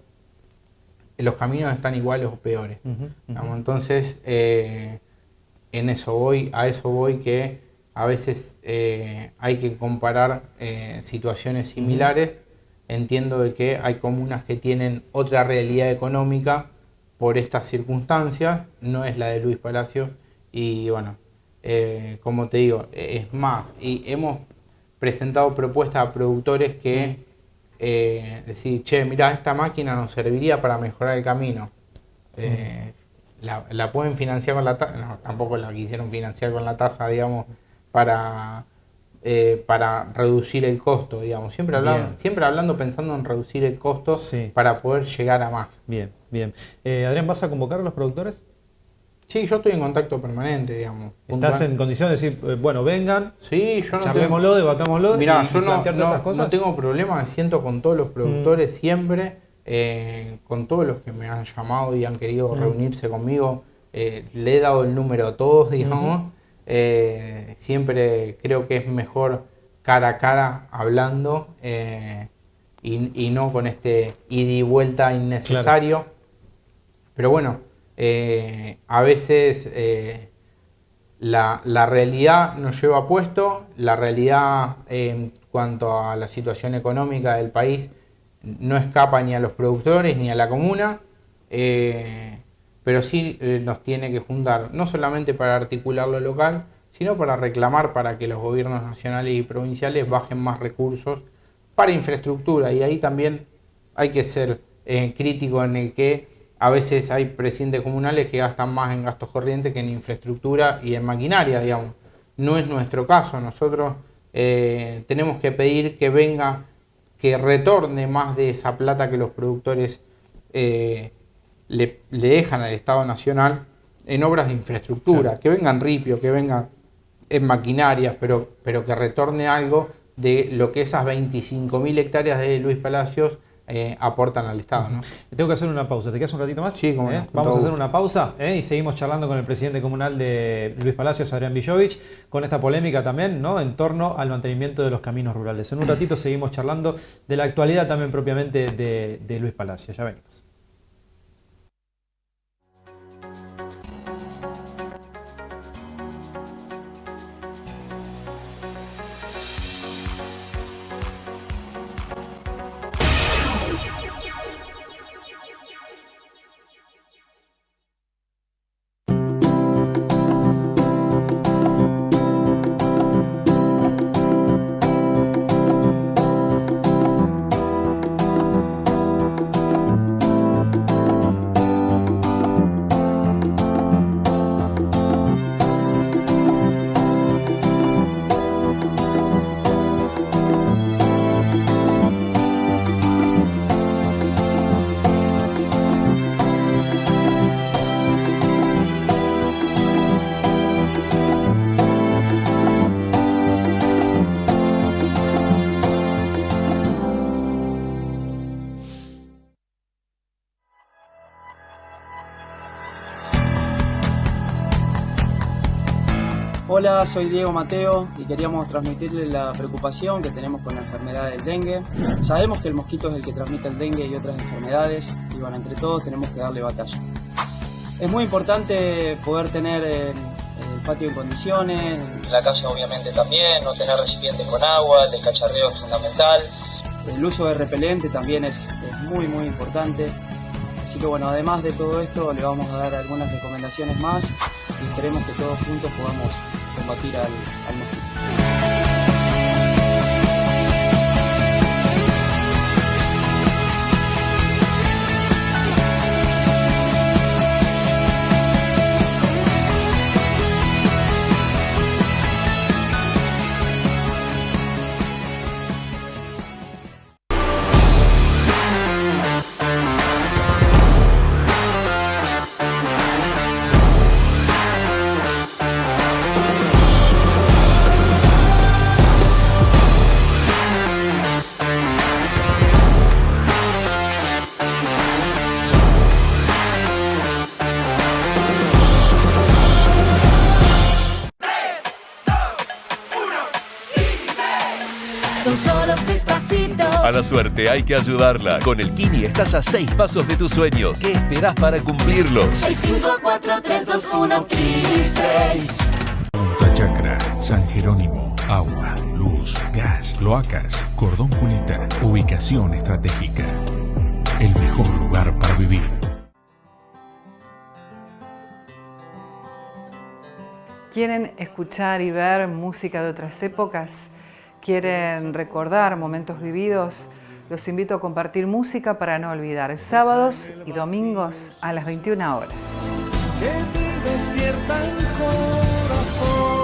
los caminos están iguales o peores. Entonces, a eso voy que a veces hay que comparar situaciones similares. Entiendo de que hay comunas que tienen otra realidad económica por estas circunstancias, no es la de Luis Palacios, y bueno, como te digo, es más, y hemos presentado propuestas a productores que decir, che, mirá, esta máquina nos serviría para mejorar el camino. la pueden financiar con la tasa, no, tampoco la quisieron financiar con la tasa, digamos, para reducir el costo, digamos. Siempre hablando pensando en reducir el costo para poder llegar a más. Bien, bien. Adrián, ¿vas a convocar a los productores? Sí, yo estoy en contacto permanente, digamos. ¿Estás en condiciones de decir, bueno, vengan, sí, yo no charlémoslo, debatámoslo? Mirá, yo no tengo problema, me siento con todos los productores siempre, con todos los que me han llamado y han querido reunirse conmigo, le he dado el número a todos, digamos. Siempre creo que es mejor cara a cara hablando y no con este ida y vuelta innecesario. Claro. Pero bueno, a veces la realidad nos lleva puesto, la realidad en cuanto a la situación económica del país no escapa ni a los productores ni a la comuna, pero sí nos tiene que juntar, no solamente para articular lo local, sino para reclamar para que los gobiernos nacionales y provinciales bajen más recursos para infraestructura. Y ahí también hay que ser crítico en el que a veces hay presidentes comunales que gastan más en gastos corrientes que en infraestructura y en maquinaria, digamos. No es nuestro caso. Nosotros tenemos que pedir que venga, que retorne más de esa plata que los productores le dejan al Estado Nacional en obras de infraestructura. Claro. Que vengan ripio, que vengan en maquinarias, pero que retorne algo de lo que esas 25.000 hectáreas de Luis Palacios aportan al Estado, ¿no? Tengo que hacer una pausa. ¿Te quedas un ratito más? Sí, como no, vamos a hacer una pausa y seguimos charlando con el presidente comunal de Luis Palacios, Adrián Villovich, con esta polémica también, ¿no?, en torno al mantenimiento de los caminos rurales. En un ratito seguimos charlando de la actualidad también propiamente de Luis Palacios. Ya venimos. Hola, soy Diego Mateo y queríamos transmitirle la preocupación que tenemos con la enfermedad del dengue. Sabemos que el mosquito es el que transmite el dengue y otras enfermedades y bueno, entre todos tenemos que darle batalla. Es muy importante poder tener el patio en condiciones, la casa obviamente también, no tener recipientes con agua, el descacharreo es fundamental. El uso de repelente también es muy importante. Así que bueno, además de todo esto le vamos a dar algunas recomendaciones más y esperemos que todos juntos podamos combatir al mosquito. A la suerte hay que ayudarla. Con el Kini estás a 6 pasos de tus sueños. ¿Qué esperás para cumplirlos? 6, 5, 4, 3, 2, 1, Kini 6. Punta Chacra, San Jerónimo, agua, luz, gas, cloacas, Cordón Cuneta, ubicación estratégica. El mejor lugar para vivir. ¿Quieren escuchar y ver música de otras épocas? ¿Quieren recordar momentos vividos? Los invito a compartir música para no olvidar, sábados y domingos a las 21 horas. que te despiertan corazón.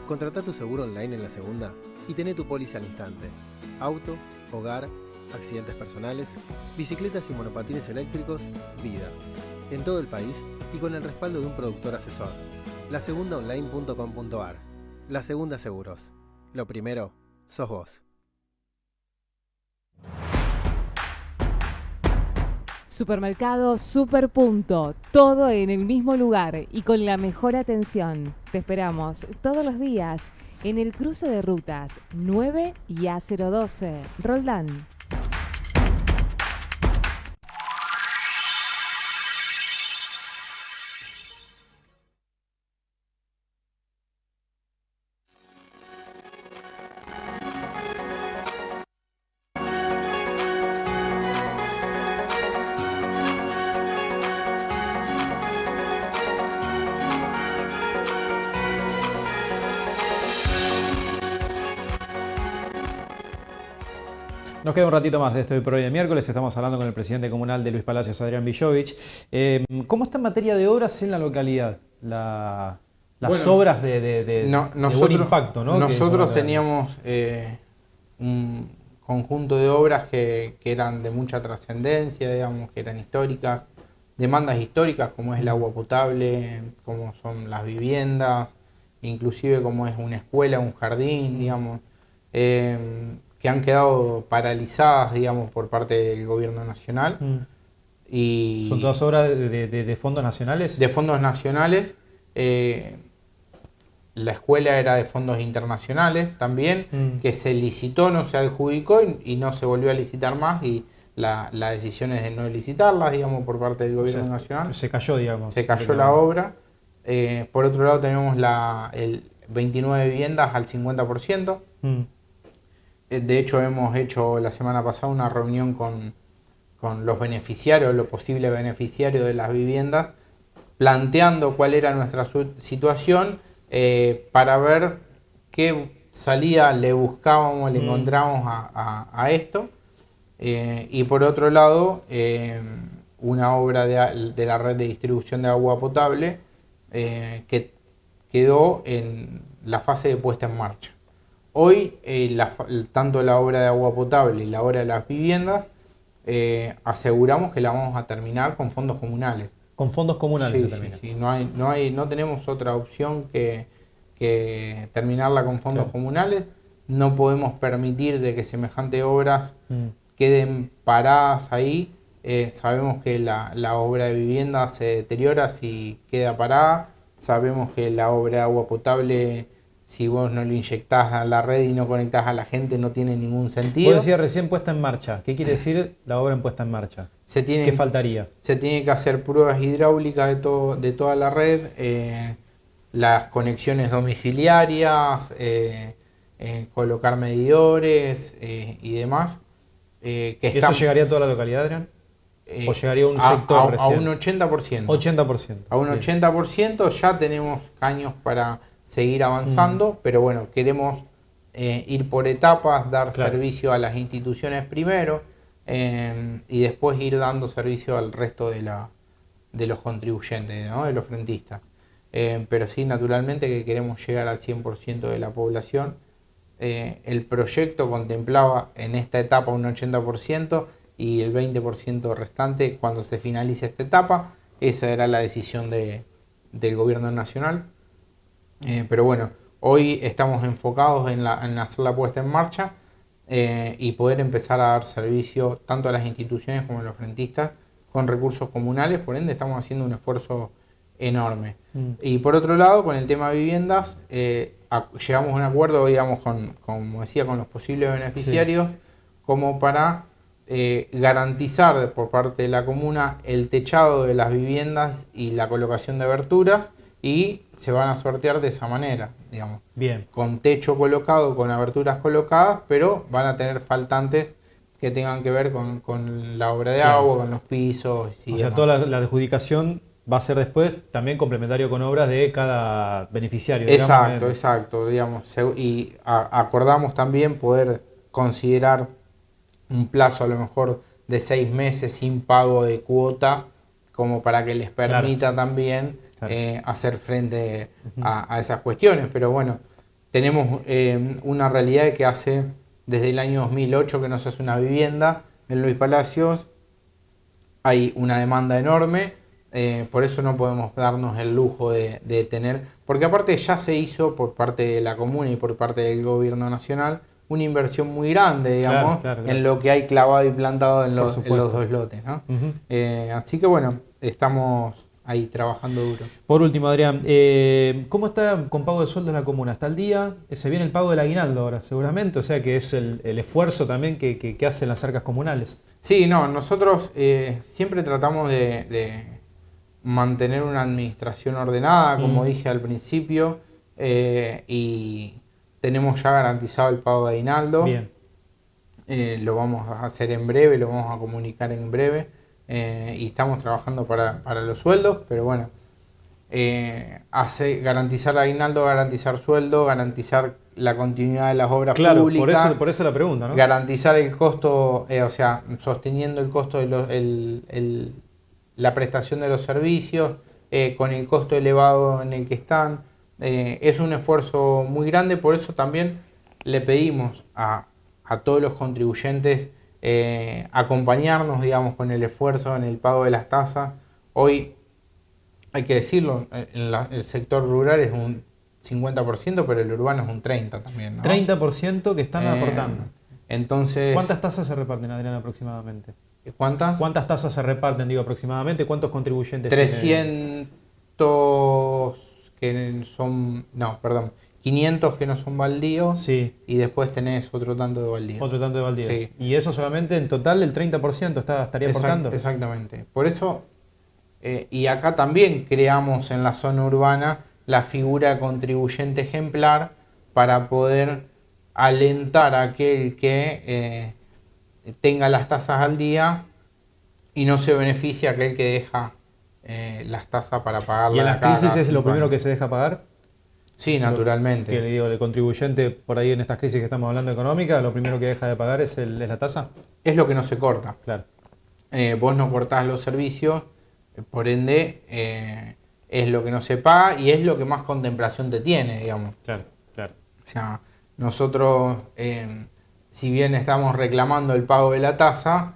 Contrata tu seguro online en La Segunda y tené tu póliza al instante. Auto, hogar, accidentes personales, bicicletas y monopatines eléctricos, vida. En todo el país y con el respaldo de un productor asesor. lasegundaonline.com.ar. La Segunda Seguros. Lo primero, sos vos. Supermercado Superpunto, todo en el mismo lugar y con la mejor atención. Te esperamos todos los días en el cruce de rutas 9 y A012, Roldán. Nos queda un ratito más de esto de por hoy de miércoles. Estamos hablando con el presidente comunal de Luis Palacios, Adrián Villovich. ¿Cómo está en materia de obras en la localidad? Las obras de buen impacto, ¿no? Nosotros teníamos un conjunto de obras que eran de mucha trascendencia, digamos, que eran históricas, demandas históricas como es el agua potable, como son las viviendas, inclusive como es una escuela, un jardín, digamos, que han quedado paralizadas, digamos, por parte del gobierno nacional. Y ¿son todas obras de fondos nacionales? De fondos nacionales. La escuela era de fondos internacionales también, que se licitó, no se adjudicó y no se volvió a licitar más, y la decisión es de no licitarlas, digamos, por parte del gobierno nacional. Se cayó, digamos. Se cayó la obra. Por otro lado tenemos el 29 viviendas al 50%. De hecho, hemos hecho la semana pasada una reunión con los beneficiarios, los posibles beneficiarios de las viviendas, planteando cuál era nuestra situación, para ver qué salida le buscábamos, le encontrábamos a esto. Y por otro lado, una obra de la red de distribución de agua potable que quedó en la fase de puesta en marcha. Hoy, tanto la obra de agua potable y la obra de las viviendas, aseguramos que la vamos a terminar con fondos comunales. Con fondos comunales se termina. Sí, no tenemos otra opción que terminarla con fondos comunales. No podemos permitir de que semejantes obras queden paradas ahí. Sabemos que la obra de vivienda se deteriora si queda parada. Sabemos que la obra de agua potable, si vos no lo inyectás a la red y no conectás a la gente, no tiene ningún sentido. Vos decías recién puesta en marcha. ¿Qué quiere decir la obra en puesta en marcha? ¿Qué faltaría? Se tiene que hacer pruebas hidráulicas de toda la red, las conexiones domiciliarias, colocar medidores y demás. ¿Eso llegaría a toda la localidad, Adrián? ¿O llegaría a un sector recién? A un 80%. 80%. A un 80%. Ya tenemos caños para seguir avanzando, pero bueno, queremos ir por etapas, dar servicio a las instituciones primero, y después ir dando servicio al resto de los contribuyentes, ¿no? De los frentistas. Pero sí, naturalmente que queremos llegar al 100% de la población. El proyecto contemplaba en esta etapa un 80% y el 20% restante cuando se finalice esta etapa. Esa era la decisión del gobierno nacional. Pero bueno, hoy estamos enfocados en hacer la puesta en marcha y poder empezar a dar servicio tanto a las instituciones como a los frentistas con recursos comunales. Por ende, estamos haciendo un esfuerzo enorme. Y por otro lado, con el tema de viviendas, llegamos a un acuerdo, digamos, como decía, con los posibles beneficiarios, como para garantizar por parte de la comuna el techado de las viviendas y la colocación de aberturas, y se van a sortear de esa manera, digamos. Bien. Con techo colocado, con aberturas colocadas, pero van a tener faltantes que tengan que ver con la obra de agua, con los pisos. O sea, toda la adjudicación va a ser después también complementario con obras de cada beneficiario. Exacto, digamos. Y acordamos también poder considerar un plazo a lo mejor de 6 meses sin pago de cuota como para que les permita también hacer frente a esas cuestiones. Pero bueno, tenemos una realidad que hace desde el año 2008 que no se hace una vivienda en Luis Palacios. Hay una demanda enorme, por eso no podemos darnos el lujo de tener, porque aparte ya se hizo por parte de la comuna y por parte del gobierno nacional una inversión muy grande, digamos, en lo que hay clavado y plantado en los dos lotes, ¿no? Así que bueno, estamos ahí trabajando duro. Por último, Adrián, ¿cómo está con pago de sueldo en la comuna? ¿Está al día? Se viene el pago del aguinaldo ahora, seguramente, o sea que es el esfuerzo también que hacen las arcas comunales. Sí, no, nosotros siempre tratamos de mantener una administración ordenada, como dije al principio, y tenemos ya garantizado el pago de aguinaldo. Bien. Lo vamos a hacer en breve, lo vamos a comunicar en breve, y estamos trabajando para los sueldos, pero bueno, garantizar aguinaldo, garantizar sueldo, garantizar la continuidad de las obras públicas. Por eso la pregunta, ¿no? Garantizar el costo, o sea, sosteniendo el costo de la prestación de los servicios, con el costo elevado en el que están. Es un esfuerzo muy grande, por eso también le pedimos a todos los contribuyentes acompañarnos, digamos, con el esfuerzo en el pago de las tasas. Hoy, hay que decirlo, el sector rural es un 50%, pero el urbano es un 30% también, ¿no? 30% que están aportando. Entonces, ¿cuántas tasas se reparten, Adrián, aproximadamente? ¿Cuántas? ¿Cuántas tasas se reparten, digo, aproximadamente? ¿Cuántos contribuyentes 500 que no son baldíos, sí, y después tenés otro tanto de baldíos. Otro tanto de baldíos. Sí. Y eso solamente en total el 30% estaría aportando. Exactamente. Por eso, y acá también creamos en la zona urbana la figura de contribuyente ejemplar para poder alentar a aquel que tenga las tasas al día y no se beneficia a aquel que deja las tasas para pagarlas. ¿Y en las crisis es lo primero que se deja pagar? Sí, naturalmente. Que digo, el contribuyente por ahí en estas crisis que estamos hablando económicas, lo primero que deja de pagar es la tasa. Es lo que no se corta. Claro. Vos no cortás los servicios, por ende es lo que no se paga y es lo que más contemplación te tiene, digamos. Claro. O sea, nosotros, si bien estamos reclamando el pago de la tasa,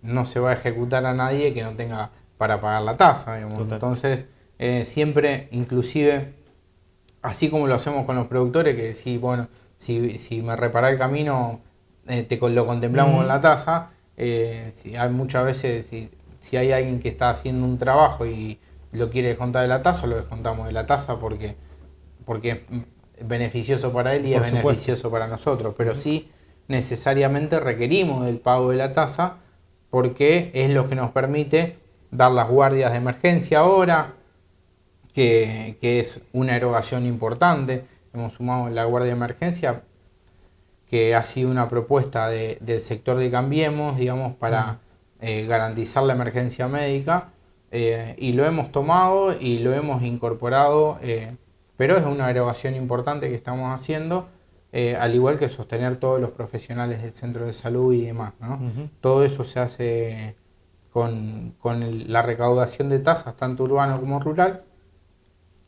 no se va a ejecutar a nadie que no tenga para pagar la tasa, digamos. Entonces, siempre, inclusive, así como lo hacemos con los productores, que si, bueno, si me repara el camino, lo contemplamos con la tasa. Si hay muchas veces, si hay alguien que está haciendo un trabajo y lo quiere descontar de la tasa, lo descontamos de la tasa porque es beneficioso para él y es beneficioso para nosotros. Pero sí, necesariamente requerimos el pago de la tasa porque es lo que nos permite dar las guardias de emergencia ahora, que es una erogación importante. Hemos sumado la guardia de emergencia, que ha sido una propuesta del sector de Cambiemos, digamos, para garantizar la emergencia médica, y lo hemos tomado y lo hemos incorporado, pero es una erogación importante que estamos haciendo, al igual que sostener todos los profesionales del centro de salud y demás, ¿no? Todo eso se hace con la recaudación de tasas, tanto urbano como rural,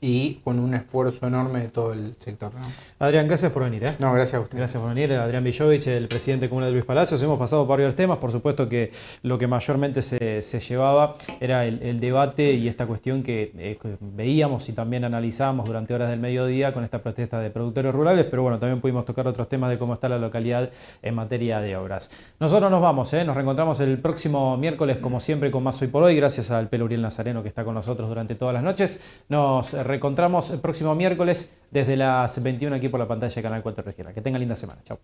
y con un esfuerzo enorme de todo el sector, ¿no? Adrián, gracias por venir. No, gracias a usted. Gracias por venir. Adrián Villovich, el presidente común de Luis Palacios. Hemos pasado por varios temas. Por supuesto que lo que mayormente se llevaba era el debate y esta cuestión que veíamos y también analizábamos durante horas del mediodía con esta protesta de productores rurales, pero bueno, también pudimos tocar otros temas de cómo está la localidad en materia de obras. Nosotros nos vamos, nos reencontramos el próximo miércoles, como siempre, con más Hoy por Hoy. Gracias al Pelo Uriel Nazareno, que está con nosotros durante todas las noches. Nos reencontramos el próximo miércoles desde las 21 aquí por la pantalla de Canal 4 Regional. Que tengan linda semana. Chao.